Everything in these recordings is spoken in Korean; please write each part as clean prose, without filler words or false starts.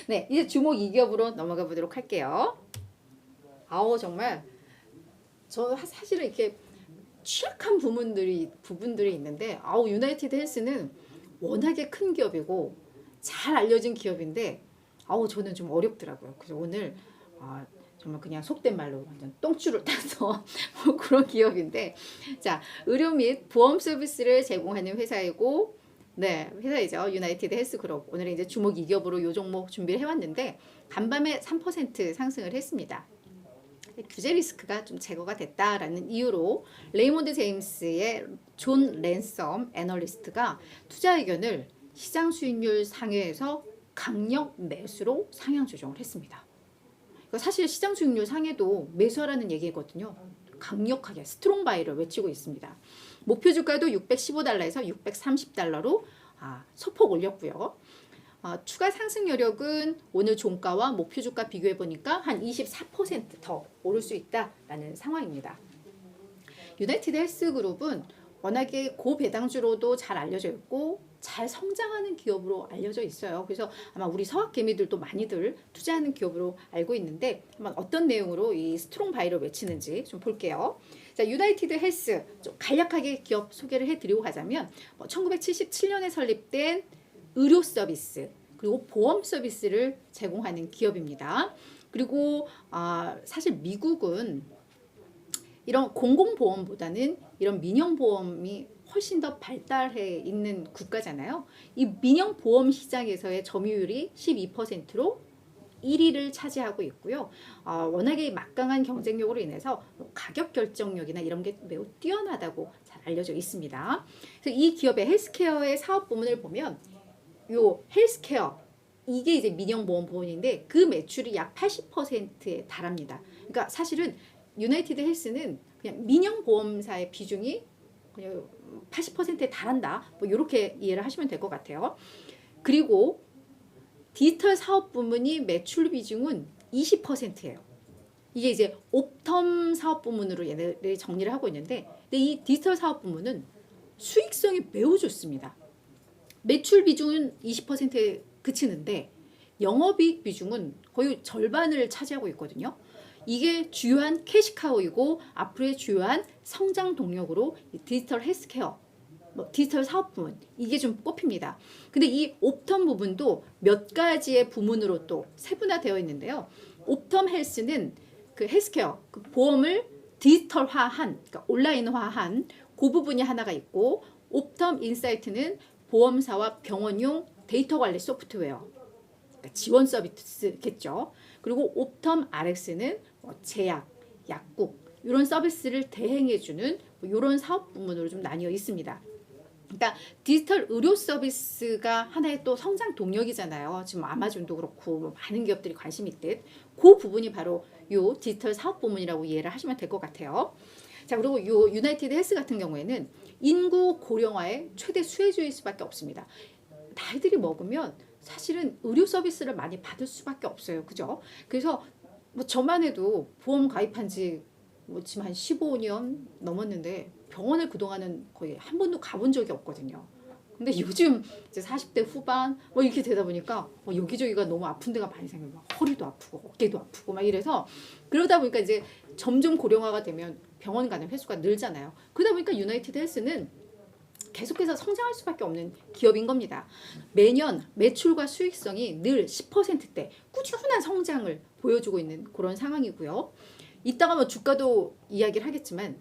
네, 이제 주목 2기업으로 넘어가 보도록 할게요. 아우 정말 저 사실은 이렇게 취약한 부분들이 있는데 아우 유나이티드 헬스는 워낙에 큰 기업이고 잘 알려진 기업인데 아우 저는 좀 어렵더라고요. 그래서 오늘 정말 그냥 속된 말로 완전 똥줄을 타서 뭐 그런 기업인데 자 의료 및 보험 서비스를 제공하는 회사이고 네 회사이죠. 유나이티드 헬스그룹 오늘은 이제 주목 2기업으로 요 종목 준비를 해왔는데 간밤에 3% 상승을 했습니다. 규제 리스크가 좀 제거가 됐다라는 이유로 레이몬드 제임스의 존 랜섬 애널리스트가 투자 의견을 시장 수익률 상회에서 강력 매수로 상향 조정을 했습니다. 사실 시장 수익률 상회도 매수하라는 얘기거든요. 강력하게 스트롱 바이를 외치고 있습니다. 목표 주가도 615달러에서 630달러로 소폭 올렸고요. 추가 상승 여력은 오늘 종가와 목표 주가 비교해 보니까 한 24% 오를 수 있다라는 상황입니다. 유나이티드 헬스그룹은 워낙에 고배당주로도 잘 알려져 있고 잘 성장하는 기업으로 알려져 있어요. 그래서 아마 우리 서학개미들도 많이들 투자하는 기업으로 알고 있는데 한번 어떤 내용으로 이 스트롱 바이를 외치는지 좀 볼게요. 자, 유나이티드 헬스 좀 간략하게 기업 소개를 해드리고 가자면 1977년에 설립된 의료 서비스 그리고 보험 서비스를 제공하는 기업입니다. 그리고 사실 미국은 이런 공공보험보다는 이런 민영보험이 훨씬 더 발달해 있는 국가잖아요. 이 민영보험 시장에서의 점유율이 12%로 1위를 차지하고 있고요. 워낙에 막강한 경쟁력으로 인해서 가격 결정력이나 이런 게 매우 뛰어나다고 잘 알려져 있습니다. 그래서 이 기업의 헬스케어의 사업 부문을 보면 요 헬스케어 이게 이제 민영보험 부분인데 그 매출이 약 80%에 달합니다. 그러니까 사실은 유나이티드 헬스는 그냥 민영보험사의 비중이 그냥 80%에 달한다. 뭐 이렇게 이해를 하시면 될 것 같아요. 그리고 디지털 사업 부문이 매출 비중은 20%예요. 이게 이제 옵텀 사업 부문으로 얘네들이 정리를 하고 있는데 근데 이 디지털 사업 부문은 수익성이 매우 좋습니다. 매출 비중은 20%에 그치는데 영업이익 비중은 거의 절반을 차지하고 있거든요. 이게 주요한 캐시카우이고 앞으로의 주요한 성장 동력으로 디지털 헬스케어, 디지털 사업 부문 이게 좀 꼽힙니다. 근데 이 옵텀 부분도 몇 가지의 부문으로 또 세분화되어 있는데요. 옵텀 헬스는 그 헬스케어, 그 보험을 디지털화한, 그러니까 온라인화한 그 부분이 하나가 있고 옵텀 인사이트는 보험사와 병원용 데이터 관리 소프트웨어, 그러니까 지원 서비스겠죠. 그리고 옵텀 RX는 제약, 약국 이런 서비스를 대행해주는 이런 사업 부문으로 좀 나뉘어 있습니다. 그러니까 디지털 의료 서비스가 하나의 또 성장 동력이잖아요. 지금 아마존도 그렇고 많은 기업들이 관심 있듯 그 부분이 바로 이 디지털 사업 부문이라고 이해를 하시면 될 것 같아요. 자 그리고 이 유나이티드 헬스 같은 경우에는 인구 고령화의 최대 수혜주일 수밖에 없습니다. 나이들이 먹으면 사실은 의료 서비스를 많이 받을 수밖에 없어요. 그죠? 그래서 저만 해도 보험 가입한 지 지금 한 15년 넘었는데 병원을 그동안은 거의 한 번도 가본 적이 없거든요. 근데 요즘 이제 40대 후반 이렇게 되다 보니까 여기저기가 너무 아픈 데가 많이 생겨요. 허리도 아프고 어깨도 아프고 막 이래서 그러다 보니까 이제 점점 고령화가 되면 병원 가는 횟수가 늘잖아요. 그러다 보니까 유나이티드 헬스는 계속해서 성장할 수밖에 없는 기업인 겁니다. 매년 매출과 수익성이 늘 10%대 꾸준한 성장을 보여주고 있는 그런 상황이고요. 이따가 주가도 이야기를 하겠지만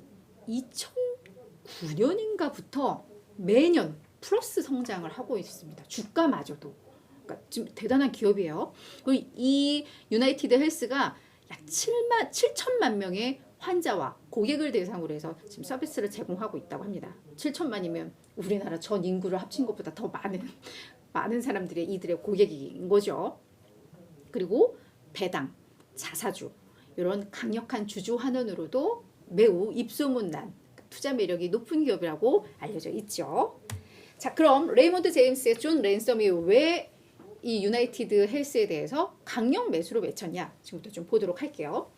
2009년인가부터 매년 플러스 성장을 하고 있습니다. 주가마저도. 그러니까 지금 대단한 기업이에요. 그리고 이 유나이티드 헬스가 약 7천만 명의 환자와 고객을 대상으로 해서 지금 서비스를 제공하고 있다고 합니다. 7천만이면 우리나라 전 인구를 합친 것보다 더 많은 사람들의 이들의 고객인 거죠. 그리고 배당, 자사주 이런 강력한 주주 환원으로도 매우 입소문난 투자 매력이 높은 기업이라고 알려져 있죠. 자, 그럼 레이몬드 제임스의 존 랜섬이 왜 이 유나이티드 헬스에 대해서 강력 매수로 외쳤냐? 지금부터 좀 보도록 할게요.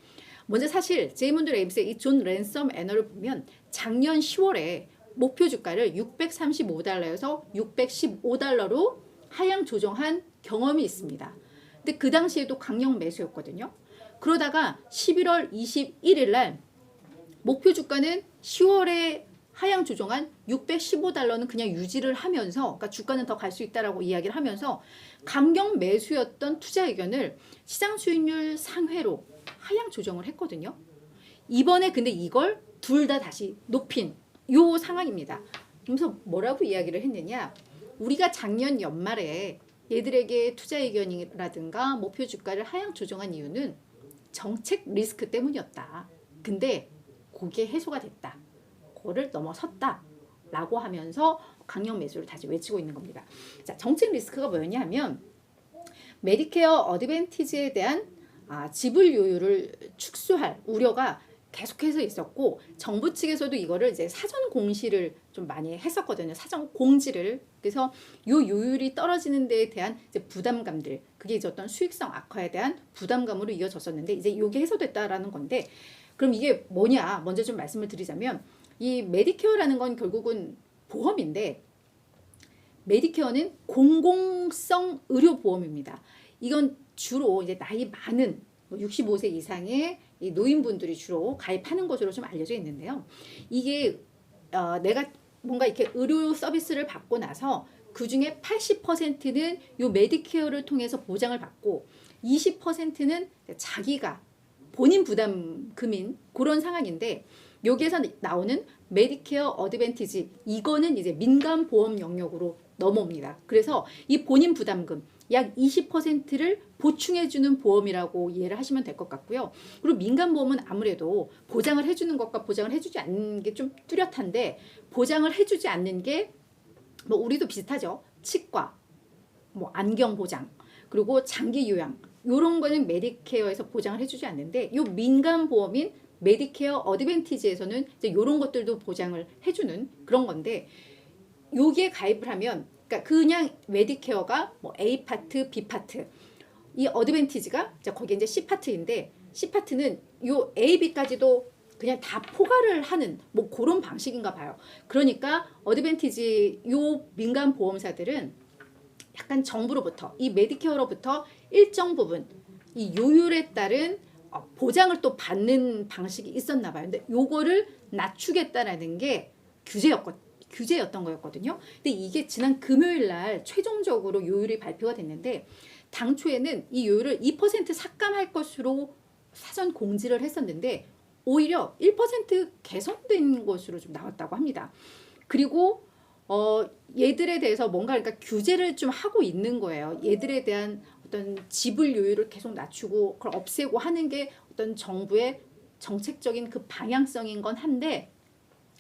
먼저 사실 레이몬드 제임스의 이 존 랜섬 애널을 보면 작년 10월에 목표 주가를 635달러에서 615달러로 하향 조정한 경험이 있습니다. 근데 그 당시에도 강력 매수였거든요. 그러다가 11월 21일 날 목표 주가는 10월에 하향 조정한 615달러는 그냥 유지를 하면서, 그러니까 주가는 더 갈 수 있다라고 이야기를 하면서 강경 매수였던 투자 의견을 시장 수익률 상회로 하향 조정을 했거든요. 이번에 근데 이걸 둘 다 다시 높인 요 상황입니다. 그래서 뭐라고 이야기를 했느냐? 우리가 작년 연말에 얘들에게 투자 의견이라든가 목표 주가를 하향 조정한 이유는 정책 리스크 때문이었다. 근데 그게 해소가 됐다. 그거를 넘어섰다. 라고 하면서 강력 매수를 다시 외치고 있는 겁니다. 자, 정책 리스크가 뭐였냐면 메디케어 어드밴티지에 대한 지불 요율을 축소할 우려가 계속해서 있었고, 정부 측에서도 이거를 이제 사전 공시를 좀 많이 했었거든요. 사전 공지를. 그래서 요 요율이 떨어지는 데에 대한 이제 부담감들, 그게 이제 어떤 수익성 악화에 대한 부담감으로 이어졌었는데, 이제 요게 해소됐다라는 건데, 그럼 이게 뭐냐? 먼저 좀 말씀을 드리자면, 이 메디케어라는 건 결국은 보험인데, 메디케어는 공공성 의료보험입니다. 이건 주로 이제 나이 많은 65세 이상의 이 노인분들이 주로 가입하는 것으로 좀 알려져 있는데요. 이게 내가 뭔가 이렇게 의료 서비스를 받고 나서 그 중에 80%는 요 메디케어를 통해서 보장을 받고 20%는 자기가 본인 부담금인 그런 상황인데, 여기에서 나오는 메디케어 어드밴티지, 이거는 이제 민간 보험 영역으로 넘어옵니다. 그래서 이 본인 부담금 약 20%를 보충해주는 보험이라고 이해를 하시면 될 것 같고요. 그리고 민간 보험은 아무래도 보장을 해주는 것과 보장을 해주지 않는 게 좀 뚜렷한데, 보장을 해주지 않는 게 뭐 우리도 비슷하죠. 치과, 뭐 안경 보장, 그리고 장기 요양, 요런 거는 메디케어에서 보장을 해주지 않는데, 요 민간 보험인 메디케어 어드밴티지에서는 이제 요런 것들도 보장을 해주는 그런 건데, 요게 가입을 하면, 그러니까 그냥 메디케어가 뭐 A 파트, B 파트, 이 어드밴티지가 거기 이제 C 파트인데, C 파트는 요 A, B까지도 그냥 다 포괄을 하는 뭐 그런 방식인가 봐요. 그러니까 어드밴티지 요 민간 보험사들은 약간 정부로부터, 이 메디케어로부터 일정 부분 이 요율에 따른 보장을 또 받는 방식이 있었나 봐요. 근데 요거를 낮추겠다라는 게 규제였던 거였거든요. 근데 이게 지난 금요일 날 최종적으로 요율이 발표가 됐는데, 당초에는 이 요율을 2% 삭감할 것으로 사전 공지를 했었는데 오히려 1% 개선된 것으로 좀 나왔다고 합니다. 그리고 얘들에 대해서 뭔가 그러니까 규제를 좀 하고 있는 거예요. 얘들에 대한 어떤 지불 요율을 계속 낮추고 그걸 없애고 하는 게 어떤 정부의 정책적인 그 방향성인 건 한데,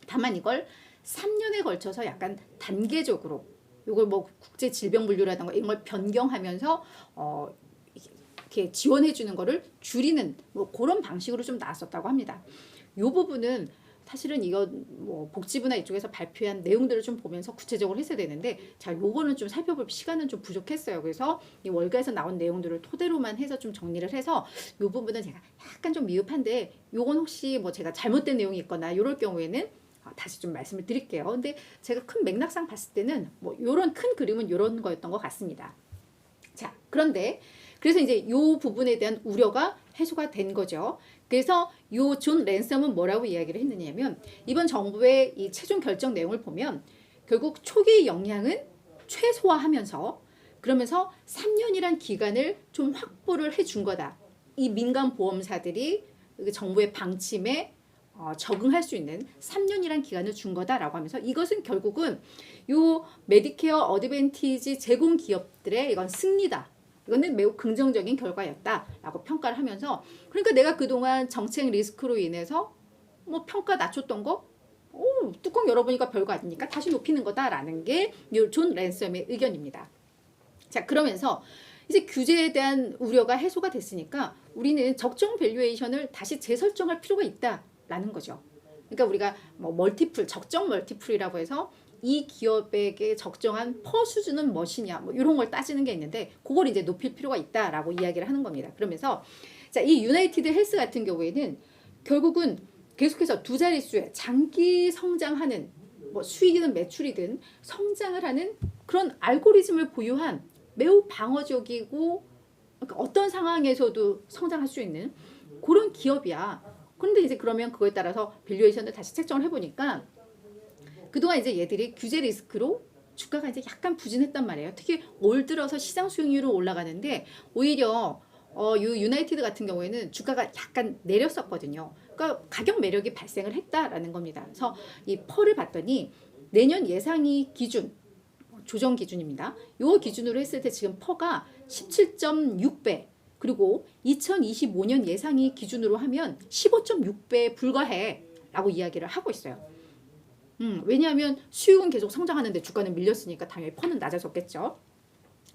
다만 이걸 3년에 걸쳐서 약간 단계적으로 이걸 뭐 국제 질병 분류라든가 이런 걸 변경하면서 이렇게 지원해 주는 거를 줄이는 뭐 그런 방식으로 좀 나왔었다고 합니다. 이 부분은 사실은 이거 뭐 복지부나 이쪽에서 발표한 내용들을 좀 보면서 구체적으로 했어야 되는데, 자, 요거는 좀 살펴볼 시간은 좀 부족했어요. 그래서 이 월가에서 나온 내용들을 토대로만 해서 좀 정리를 해서 요 부분은 제가 약간 좀 미흡한데, 요건 혹시 뭐 제가 잘못된 내용이 있거나 이럴 경우에는 다시 좀 말씀을 드릴게요. 근데 제가 큰 맥락상 봤을 때는 뭐 요런 큰 그림은 요런 거였던 것 같습니다. 자, 그런데 그래서 이제 요 부분에 대한 우려가 해소가 된 거죠. 그래서 요 존 랜섬은 뭐라고 이야기를 했느냐면, 이번 정부의 이 최종 결정 내용을 보면 결국 초기 영향은 최소화하면서, 그러면서 3년이란 기간을 좀 확보를 해준 거다. 이 민간 보험사들이 정부의 방침에 적응할 수 있는 3년이란 기간을 준 거다라고 하면서, 이것은 결국은 요 메디케어 어드밴티지 제공 기업들의 이건 승리다. 이거는 매우 긍정적인 결과였다라고 평가를 하면서, 그러니까 내가 그동안 정책 리스크로 인해서 뭐 평가 낮췄던 거 뚜껑 열어보니까 별거 아니니까 다시 높이는 거다라는 게 존 랜섬의 의견입니다. 자, 그러면서 이제 규제에 대한 우려가 해소가 됐으니까 우리는 적정 밸류에이션을 다시 재설정할 필요가 있다라는 거죠. 그러니까 우리가 뭐 멀티플, 적정 멀티플이라고 해서 이 기업에게 적정한 퍼 수준은 무엇이냐, 뭐 이런 걸 따지는 게 있는데, 그걸 이제 높일 필요가 있다라고 이야기를 하는 겁니다. 그러면서 자, 이 유나이티드 헬스 같은 경우에는 결국은 계속해서 두 자릿수의 장기 성장하는 뭐 수익이든 매출이든 성장을 하는 그런 알고리즘을 보유한 매우 방어적이고, 그러니까 어떤 상황에서도 성장할 수 있는 그런 기업이야. 그런데 이제 그러면 그거에 따라서 밸류에이션을 다시 책정을 해보니까 그동안 이제 얘들이 규제 리스크로 주가가 이제 약간 부진했단 말이에요. 특히 올 들어서 시장 수익률은 올라가는데 오히려 유나이티드 같은 경우에는 주가가 약간 내렸었거든요. 그러니까 가격 매력이 발생을 했다라는 겁니다. 그래서 이 펄을 봤더니 내년 예상이 기준, 조정 기준입니다. 요 기준으로 했을 때 지금 퍼가 17.6배, 그리고 2025년 예상이 기준으로 하면 15.6배에 불과해 라고 이야기를 하고 있어요. 왜냐하면 수익은 계속 성장하는데 주가는 밀렸으니까 당연히 퍼는 낮아졌겠죠.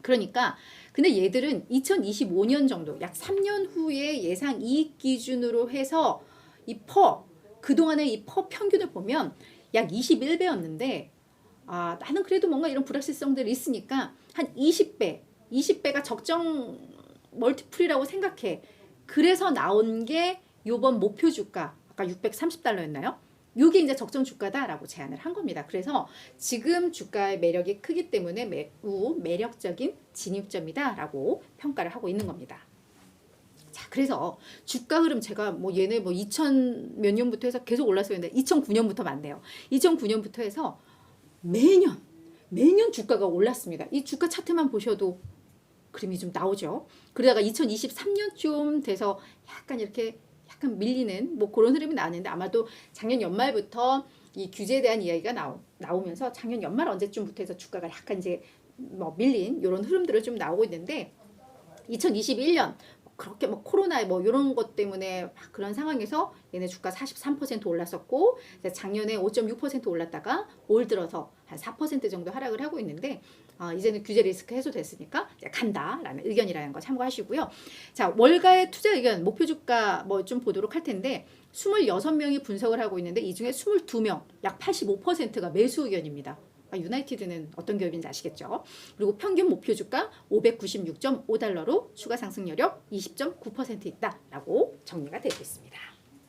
그러니까 근데 얘들은 2025년 정도 약 3년 후에 예상 이익 기준으로 해서 이 퍼, 그동안의 이 퍼 평균을 보면 약 21배였는데 나는 그래도 뭔가 이런 불확실성들이 있으니까 한 20배가 적정 멀티플이라고 생각해. 그래서 나온 게 요번 목표 주가 아까 630달러였나요? 요게 이제 적정 주가다라고 제안을 한 겁니다. 그래서 지금 주가의 매력이 크기 때문에 매우 매력적인 진입점이다라고 평가를 하고 있는 겁니다. 자, 그래서 주가 흐름 제가 뭐 얘네 뭐 2000 몇 년부터 해서 계속 올랐었는데 2009년부터 맞네요. 2009년부터 해서 매년 주가가 올랐습니다. 이 주가 차트만 보셔도 그림이 좀 나오죠. 그러다가 2023년쯤 돼서 약간 이렇게 약간 밀리는 뭐 그런 흐름이 나왔는데 아마도 작년 연말부터 이 규제에 대한 이야기가 나오면서 작년 연말 언제쯤부터 해서 주가가 약간 이제 뭐 밀린 이런 흐름들을 좀 나오고 있는데 2021년 그렇게 뭐 코로나 뭐 이런 것 때문에 막 그런 상황에서 얘네 주가 43% 올랐었고 작년에 5.6% 올랐다가 올 들어서 한 4% 정도 하락을 하고 있는데 이제는 규제 리스크 해소됐으니까 이제 간다라는 의견이라는 거 참고하시고요. 자, 월가의 투자 의견 목표 주가 뭐 좀 보도록 할 텐데 26명이 분석을 하고 있는데 이 중에 22명 약 85%가 매수 의견입니다. 유나이티드는 어떤 기업인지 아시겠죠? 그리고 평균 목표 주가 596.5달러로 추가 상승 여력 20.9% 있다라고 정리가 되고 있습니다.